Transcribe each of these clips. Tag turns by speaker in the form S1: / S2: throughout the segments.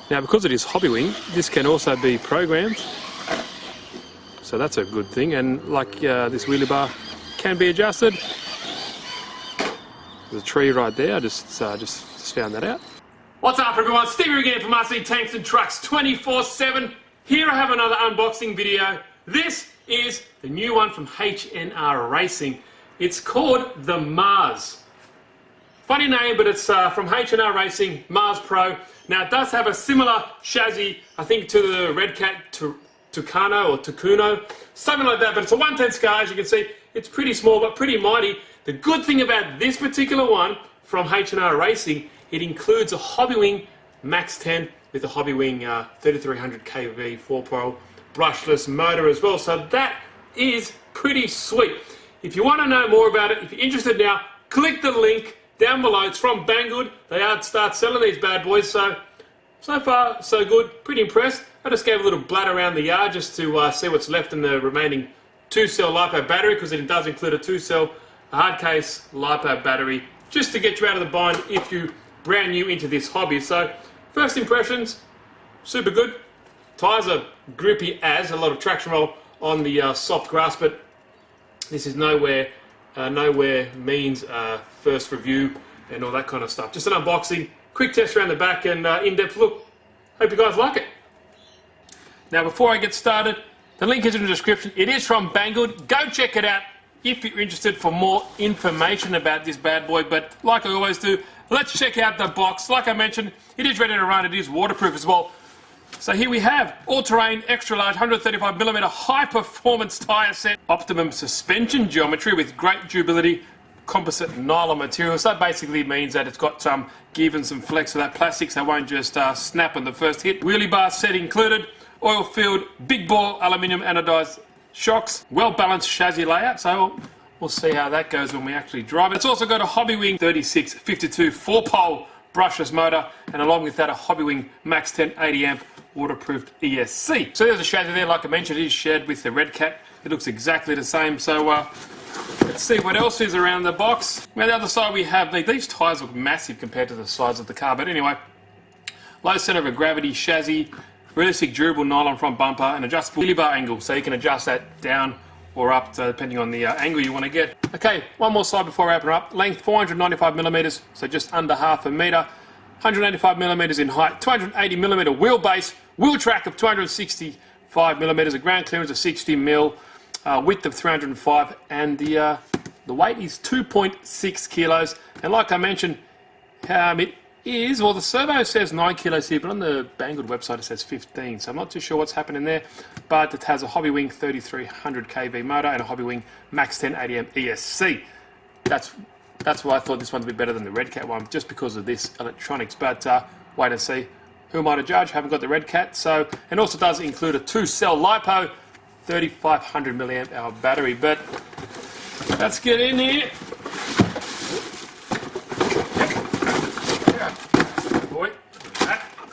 S1: Now because it is Hobbywing, this can also be programmed, so that's a good thing, and like this wheelie bar can be adjusted. There's a tree right there, I just found that out. What's up everyone, Steve here again from RC Tanks and Trucks 24/7. Here I have another unboxing video. This is the new one from HNR Racing. It's called the Mars. Funny name, but it's from HNR Racing, Mars Pro. Now it does have a similar chassis, I think, to the Red Cat Tucano or Tucuno, something like that, but it's a 110 scale. As you can see, it's pretty small but pretty mighty. The good thing about this particular one from HNR Racing, it includes a Hobbywing Max10 with a Hobbywing 3300 kV 4-pole brushless motor as well, so that is pretty sweet. If you want to know more about it, if you're interested now, click the link down below. It's from Banggood. They start selling these bad boys, so far so good. Pretty impressed. I just gave a little blat around the yard just to see what's left in the remaining 2-cell LiPo battery, because it does include a 2-cell hard case LiPo battery, just to get you out of the bind if you're brand new into this hobby. So first impressions, super good. Tyres are grippy as, a lot of traction roll on the soft grass, but this is nowhere means first review and all that kind of stuff. Just an unboxing, quick test around the back, and in-depth look. Hope you guys like it. Now before I get started, the link is in the description. It is from Banggood. Go check it out if you're interested for more information about this bad boy. But like I always do, let's check out the box. Like I mentioned, it is ready to run. It is waterproof as well. So here we have all-terrain, extra-large, 135mm high-performance tyre set, optimum suspension geometry with great durability, composite nylon material. So that basically means that it's got some give and some flex of that plastic, so it won't just snap on the first hit. Wheelie bar set included, oil-filled, big ball aluminium anodized shocks, well-balanced chassis layout, so we'll see how that goes when we actually drive it. It's also got a Hobbywing 3652 4-pole brushless motor, and along with that a Hobbywing Max10 80 amp waterproofed ESC. So there's a chassis there, like I mentioned, it is shared with the Red Cat. It looks exactly the same, so let's see what else is around the box. On the other side we have, these tyres look massive compared to the size of the car, but anyway, low centre of gravity chassis, realistic durable nylon front bumper, and adjustable wheelie bar angle, so you can adjust that down or up depending on the angle you want to get. Okay, one more slide before I open it up. Length 495mm, so just under half a metre. 185mm in height, 280mm wheelbase, wheel track of 265mm, a ground clearance of 60mm, width of 305, and the weight is 2.6 kilos. And like I mentioned, it is, well, the servo says 9 kilos here, but on the Banggood website it says 15, so I'm not too sure what's happening there. But it has a Hobbywing 3300 kV motor and a Hobbywing Max10 80 amp ESC. That's why I thought this one would be better than the Red Cat one, just because of this electronics. But wait and see. Who am I to judge? Haven't got the Red Cat. So, and also does include a 2-cell LiPo 3500 milliamp hour battery. But let's get in here. Boy,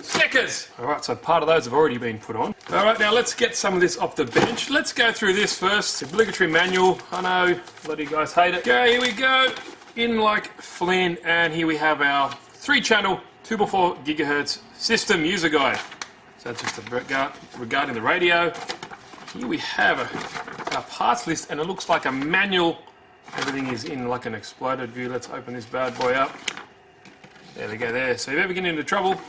S1: stickers. All right, so part of those have already been put on. All right, now let's get some of this off the bench. Let's go through this first. Obligatory manual. I know a lot of you guys hate it. Okay, here we go. In like Flynn, and here we have our 3-channel 2x4 GHz system user guide. So that's just regarding the radio. Here we have our parts list, and it looks like a manual. Everything is in like an exploded view. Let's open this bad boy up. There we go there. So if you ever get into trouble,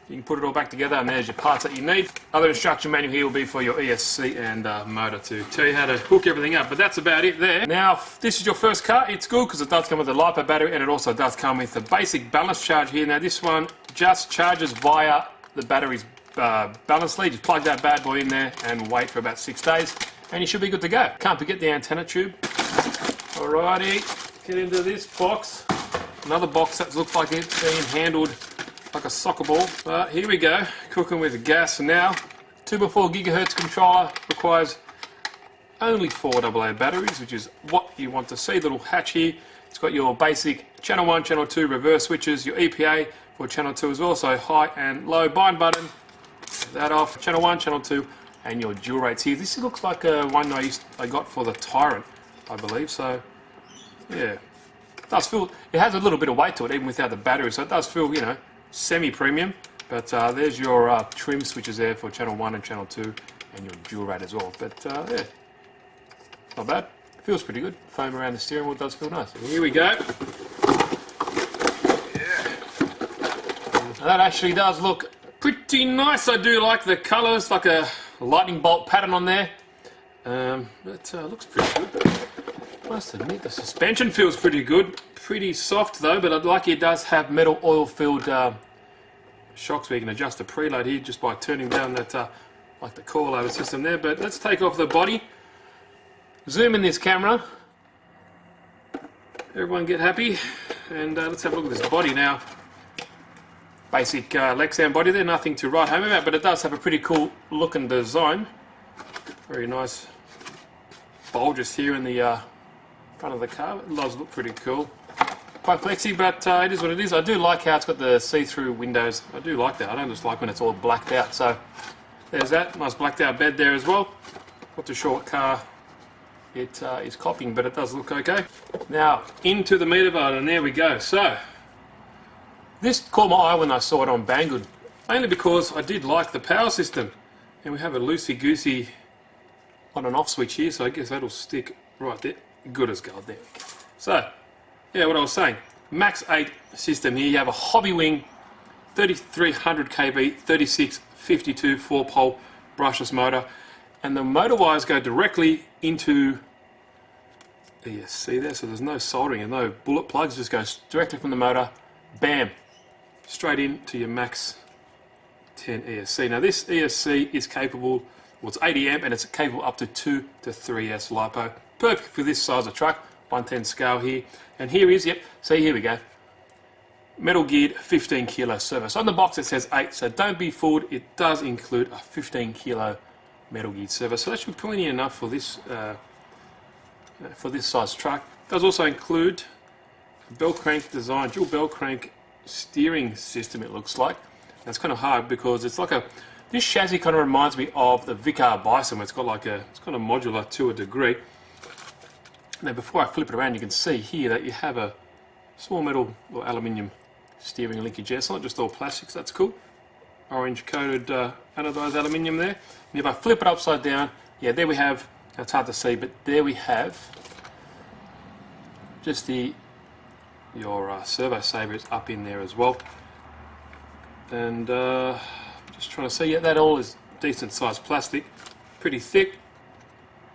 S1: you can put it all back together, and there's your parts that you need. Other instruction manual here will be for your ESC and motor to tell you how to hook everything up, but that's about it there. Now, if this is your first car, it's good because it does come with a LiPo battery, and it also does come with a basic balance charge here. Now this one just charges via the battery's balance lead. Just plug that bad boy in there and wait for about 6 days, and you should be good to go. Can't forget the antenna tube. Alrighty, get into this box. Another box that looks like it's being handled like a soccer ball. But here we go, cooking with gas now. 2x4 GHz controller requires only 4 AA batteries, which is what you want to see. Little hatch here. It's got your basic channel 1, channel 2 reverse switches, your EPA for channel 2 as well, so high and low bind button. That off, channel 1, channel 2, and your dual rates here. This looks like one I got for the Tyrant, I believe. So yeah, it does feel, it has a little bit of weight to it even without the battery, so it does feel, you know, semi-premium. But there's your trim switches there for channel 1 and channel 2, and your dual rate as well. But yeah, not bad. Feels pretty good. Foam around the steering wheel does feel nice. And here we go. Yeah. That actually does look pretty nice. I do like the colours, like a lightning bolt pattern on there. It looks pretty good. Must admit, the suspension feels pretty good. Pretty soft though, but I'd like it does have metal oil-filled shocks where you can adjust the preload here just by turning down that like the coilover system there. But let's take off the body. Zoom in this camera. Everyone get happy, and let's have a look at this body now. Basic Lexan body there, nothing to write home about, but it does have a pretty cool look and design. Very nice bulges here in the front of the car. It does look pretty cool. Quite flexy, but it is what it is. I do like how it's got the see-through windows. I do like that. I don't just like when it's all blacked out. So there's that nice blacked out bed there as well. Not too sure what car it is copying, but it does look okay. Now into the meter bar, and there we go. So this caught my eye when I saw it on Banggood, mainly because I did like the power system, and we have a loosey-goosey on and off switch here, so I guess that'll stick right there. Good as gold. There we go. So yeah, what I was saying, Max 8 system here. You have a Hobbywing 3300 kV 3652 4-pole brushless motor, and the motor wires go directly into the ESC there, so there's no soldering and no bullet plugs. Just goes directly from the motor, bam, straight into your Max 10 ESC. Now this ESC is capable, well, it's 80 amp and it's capable up to 2 to 3S LiPo. Perfect for this size of truck. 110 scale here, and here is, yep, see, here we go, metal geared 15 kilo servo. So on the box it says 8, so don't be fooled, it does include a 15 kilo metal geared servo, so that should be plenty enough for this size truck. It does also include a bell crank design, dual bell crank steering system, it looks like. That's kind of hard because it's like this chassis kind of reminds me of the Vicar Bison, where it's got like it's kind of modular to a degree. Now before I flip it around, you can see here that you have a small metal or aluminium steering linkage there. It's not just all plastics, that's cool. Orange coated anodized aluminium there. And if I flip it upside down, yeah, there we have, it's hard to see, but there we have just your servo saver is up in there as well. And just trying to see, yeah, that all is decent sized plastic, pretty thick.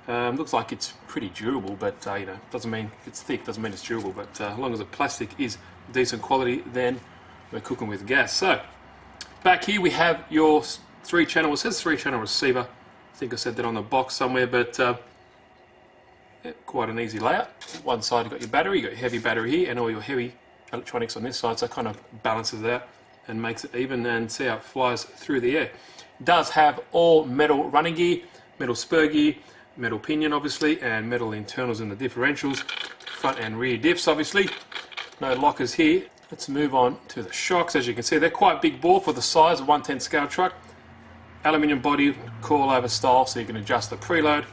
S1: Looks like it's pretty durable, but you know, doesn't mean it's thick, doesn't mean it's durable. But as long as the plastic is decent quality, then we're cooking with gas. So back here we have your 3-channel. It says 3-channel receiver. I think I said that on the box somewhere, but yeah, quite an easy layout. One side you've got your battery, you've got your heavy battery here, and all your heavy electronics on this side. So it kind of balances it out and makes it even, and see how it flies through the air. It does have all metal running gear, metal spur gear, metal pinion obviously, and metal internals in the differentials, front and rear diffs obviously. No lockers here. Let's move on to the shocks. As you can see, they're quite big bore for the size of 110 scale truck. Aluminium body, coilover style, so you can adjust the preload,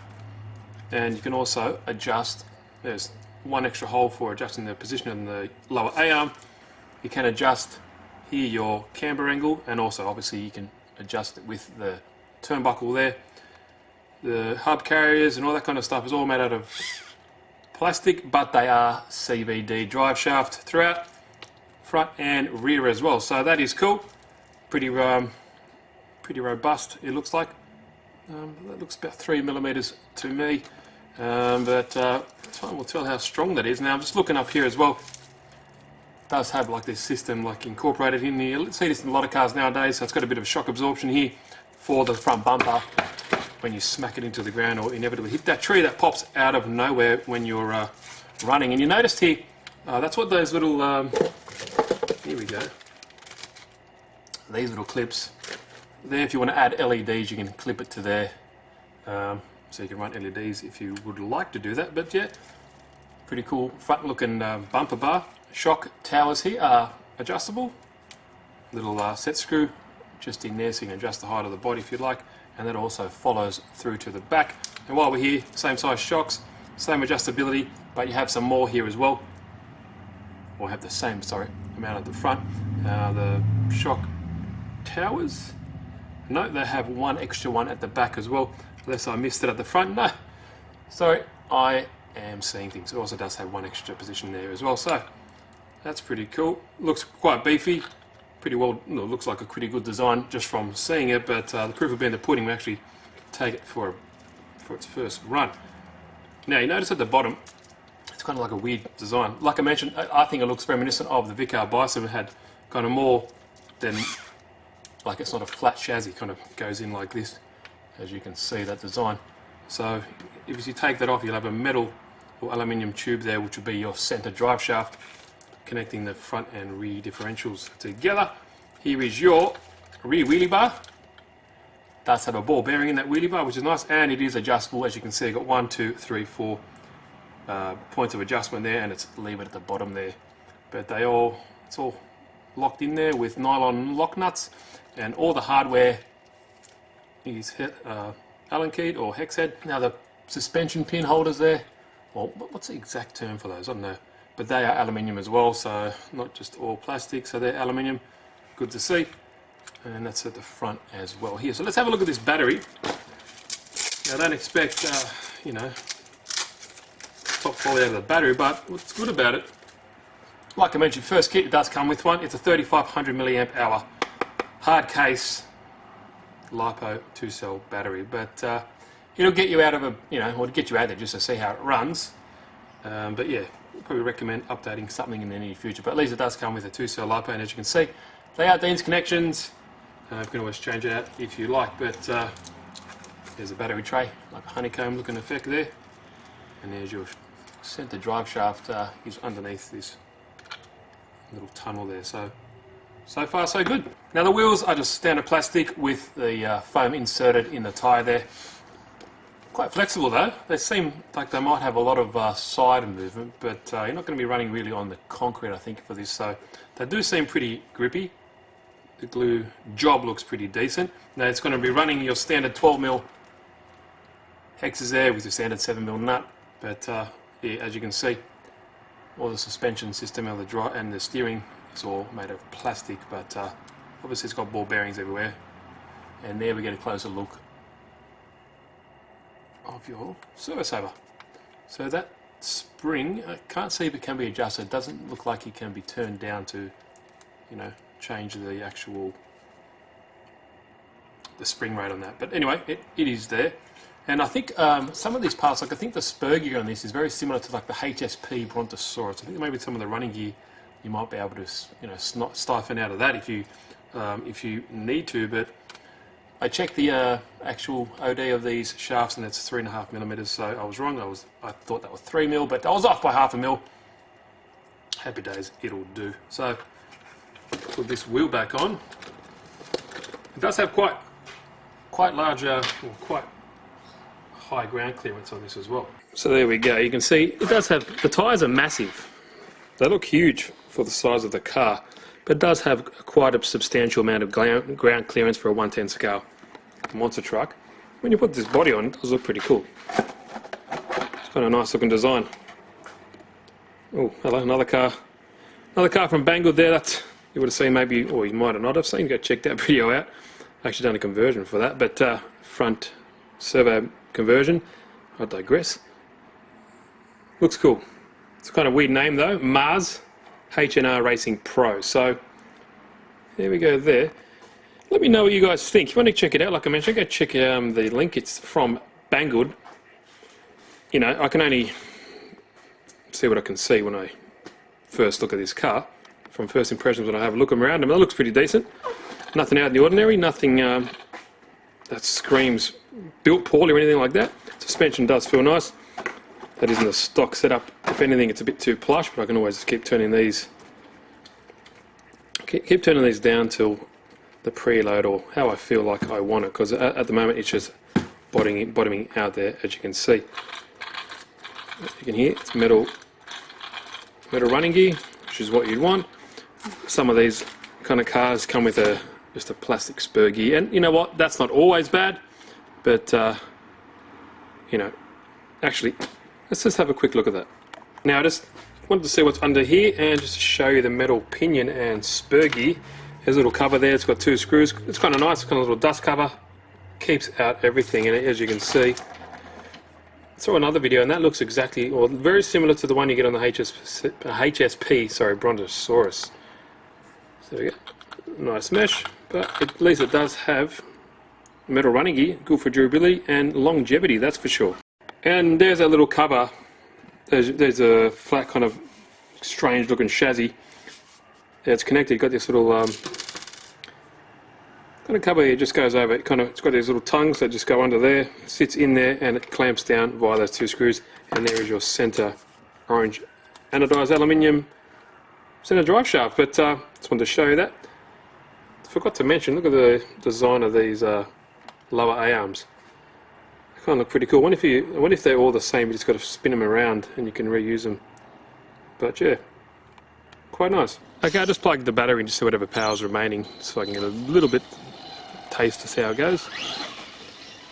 S1: and you can also adjust, there's one extra hole for adjusting the position in the lower A-arm. You can adjust here your camber angle, and also obviously you can adjust it with the turnbuckle there. The hub carriers and all that kind of stuff is all made out of plastic, but they are CVD drive shaft throughout, front and rear as well. So that is cool. Pretty robust, it looks like. That looks about 3mm to me, but time will tell how strong that is. Now I'm just looking up here as well. It does have like this system like incorporated in here. Let's see this in a lot of cars nowadays. So it's got a bit of shock absorption here for the front bumper. When you smack it into the ground or inevitably hit that tree, that pops out of nowhere when you're running. And you noticed here, that's what those little, here we go, these little clips there. If you want to add LEDs, you can clip it to there, so you can run LEDs if you would like to do that. But yeah, pretty cool front looking bumper bar. Shock towers here are adjustable, little set screw just in there, so you can adjust the height of the body if you'd like. And that also follows through to the back. And while we're here, same size shocks, same adjustability, but you have some more here as well. Or have the same, sorry, amount at the front. The shock towers. No, they have one extra one at the back as well, unless I missed it at the front. No, sorry, I am seeing things. It also does have one extra position there as well, so that's pretty cool. Looks quite beefy, pretty well, looks like a pretty good design just from seeing it, but the proof will be in the pudding. We actually take it for its first run. Now you notice at the bottom, it's kind of like a weird design. Like I mentioned, I think it looks reminiscent of the Vicar Bison. It had kind of more than, like, it's not a flat chassis, kind of goes in like this, as you can see that design. So if you take that off, you'll have a metal or aluminium tube there, which will be your center drive shaft, connecting the front and rear differentials together. Here is your rear wheelie bar. Does have a ball bearing in that wheelie bar, which is nice, and it is adjustable. As you can see, you've got 1, 2, 3, 4 points of adjustment there, and it's levered at the bottom there. But it's all locked in there with nylon lock nuts, and all the hardware is Allen keyed or hex head. Now the suspension pin holders there, well, what's the exact term for those? I don't know, but they are aluminium as well, so not just all plastic, so they're aluminium. Good to see. And that's at the front as well here. So let's have a look at this battery. Now I don't expect, you know, top quality out of the battery, but what's good about it, like I mentioned, first kit, it does come with one. It's a 3500 milliamp hour hard case LiPo 2-cell battery, but it'll get you out of or get you out there just to see how it runs. But yeah, we'll probably recommend updating something in the near future. But at least it does come with a 2-cell LiPo, and as you can see, they are Dean's connections. You can always change it out if you like, but there's a battery tray, like a honeycomb looking effect there, and there's your center drive shaft is underneath this little tunnel there. So far so good. Now the wheels are just standard plastic with the foam inserted in the tyre there. Quite flexible though. They seem like they might have a lot of side movement, but you're not going to be running really on the concrete, I think, for this, so they do seem pretty grippy. The glue job looks pretty decent. Now it's going to be running your standard 12mm hexes there with your standard 7mm nut, but yeah, as you can see, all the suspension system and the steering is all made of plastic, but obviously it's got ball bearings everywhere. And there we get a closer look of your servo saver. So that spring, I can't see if it can be adjusted. It doesn't look like it can be turned down to, you know, change the actual spring rate on that. But anyway, it is there. And I think some of these parts, like I think the spur gear on this is very similar to like the HSP Brontosaurus. I think maybe some of the running gear you might be able to, you know, siphon out of that if you need to. But I checked the actual OD of these shafts, and it's 3.5mm. So I was wrong. I thought that was 3mm, but I was off by 0.5 mil. Happy days, it'll do. So put this wheel back on. It does have quite large, quite high ground clearance on this as well. So there we go. You can see it does have, the tyres are massive. They look huge for the size of the car, but it does have quite a substantial amount of ground clearance for a 110 scale monster truck. When you put this body on, it does look pretty cool. It's got a nice looking design. Oh, hello, another car from Banggood there. That you would have seen maybe, or you might have not have seen. Go check that video out. I've actually done a conversion for that, but front servo conversion. I digress. Looks cool. It's a kind of weird name though, Mars HNR Racing Pro. So there we go there. Let me know what you guys think. If you want to check it out, like I mentioned, go check the link. It's from Banggood. You know, I can only see what I can see when I first look at this car. From first impressions when I have a look around, it looks pretty decent. Nothing out of the ordinary, nothing that screams built poorly or anything like that. Suspension does feel nice. That isn't a stock setup. If anything, it's a bit too plush, but I can always keep turning these down till the preload or how I feel like I want it, because at the moment it's just bottoming out there, as you can see. You can hear it's metal running gear, which is what you'd want. Some of these kind of cars come with just a plastic spur gear, and you know what? That's not always bad, but you know, actually, let's just have a quick look at that. Now, I just wanted to see what's under here and just show you the metal pinion and spur gear. There's a little cover there, it's got 2 screws. It's kind of nice, it's got a little dust cover. Keeps out everything in it, as you can see. I saw another video and that looks exactly, or very similar to the one you get on the HSP, sorry, Brontosaurus. So there we go. Nice mesh, but at least it does have metal running gear, good for durability and longevity, that's for sure. And there's a little cover. There's a flat kind of strange looking chassis. It's connected, got this little kind of cover here, just goes over it, it's got these little tongues that just go under there, sits in there, and it clamps down via those 2 screws, and there is your center orange anodized aluminium center drive shaft. But just wanted to show you that. Forgot to mention, look at the design of these lower A-arms. They kind of look pretty cool. I wonder if they're all the same, you just got to spin them around and you can reuse them. But yeah, quite nice. Okay, I just plugged the battery in to see whatever power's remaining, so I can get a little bit taste to see how it goes.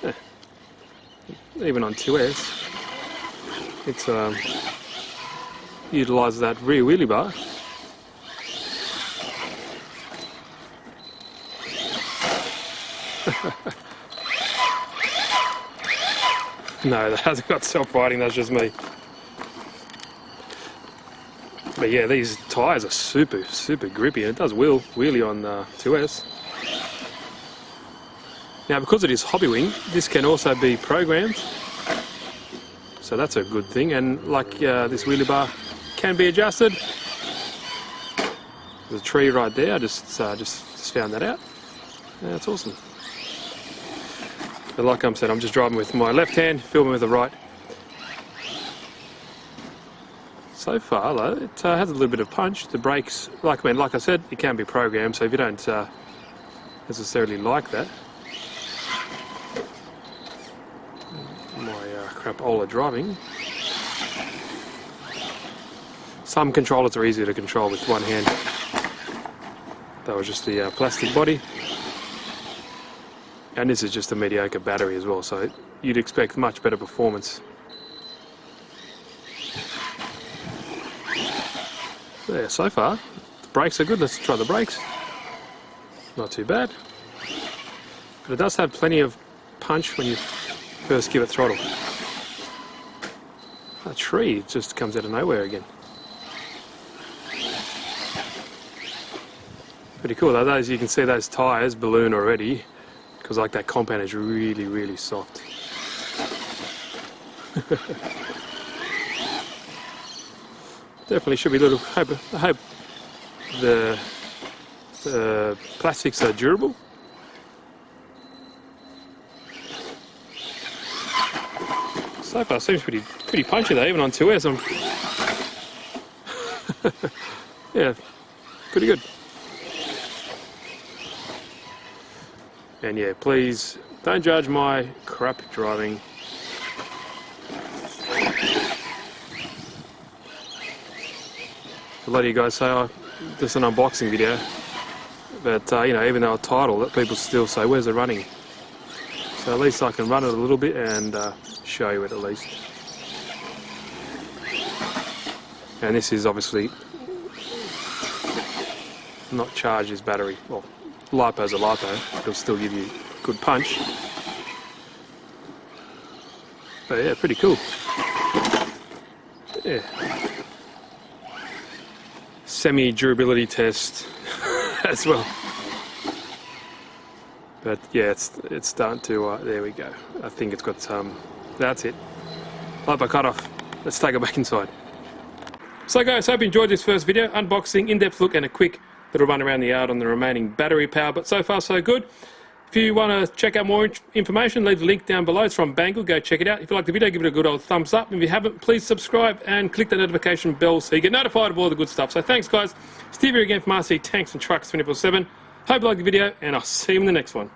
S1: Yeah. Even on 2S, it's utilises that rear wheelie bar. No, that hasn't got self-riding, that's just me. But yeah, these tyres are super grippy, and it does wheelie on 2S. Now, because it is Hobbywing, this can also be programmed, so that's a good thing. And like this wheelie bar can be adjusted. There's a tree right there. I just found that out. Yeah, that's awesome. But like I said, I'm just driving with my left hand, filming with the right. So far, though, it has a little bit of punch. The brakes, like I said, it can be programmed. So if you don't necessarily like that, my crapola driving. Some controllers are easier to control with one hand. That was just the plastic body. And this is just a mediocre battery as well, so you'd expect much better performance. Yeah, so far, the brakes are good. Let's try the brakes. Not too bad. But it does have plenty of punch when you first give it throttle. That tree just comes out of nowhere again. Pretty cool though. Those, you can see those tyres balloon already, because like that compound is really soft. Definitely should be a little. I hope the plastics are durable. So far, seems pretty punchy though, even on 2S. Yeah, pretty good. And yeah, please don't judge my crap driving. A lot of you guys say, oh, this is an unboxing video, but you know, even though a title, that people still say, where's the running? So at least I can run it a little bit and show you it at least. And this is obviously not charged as battery. Well, LiPo's a LiPo, it'll still give you good punch. But yeah, pretty cool. Yeah. Semi-durability test as well. But yeah, it's starting to, there we go. I think it's got that's it. LiPo cut off. Let's take it back inside. So guys, hope you enjoyed this first video. Unboxing, in-depth look and a quick little run around the yard on the remaining battery power, but so far so good. If you want to check out more information, leave the link down below. It's from Bangle, go check it out. If you like the video, give it a good old thumbs up. If you haven't, please subscribe and click the notification bell so you get notified of all the good stuff. So thanks guys, Steve here again from RC Tanks and Trucks 24/7. Hope you liked the video and I'll see you in the next one.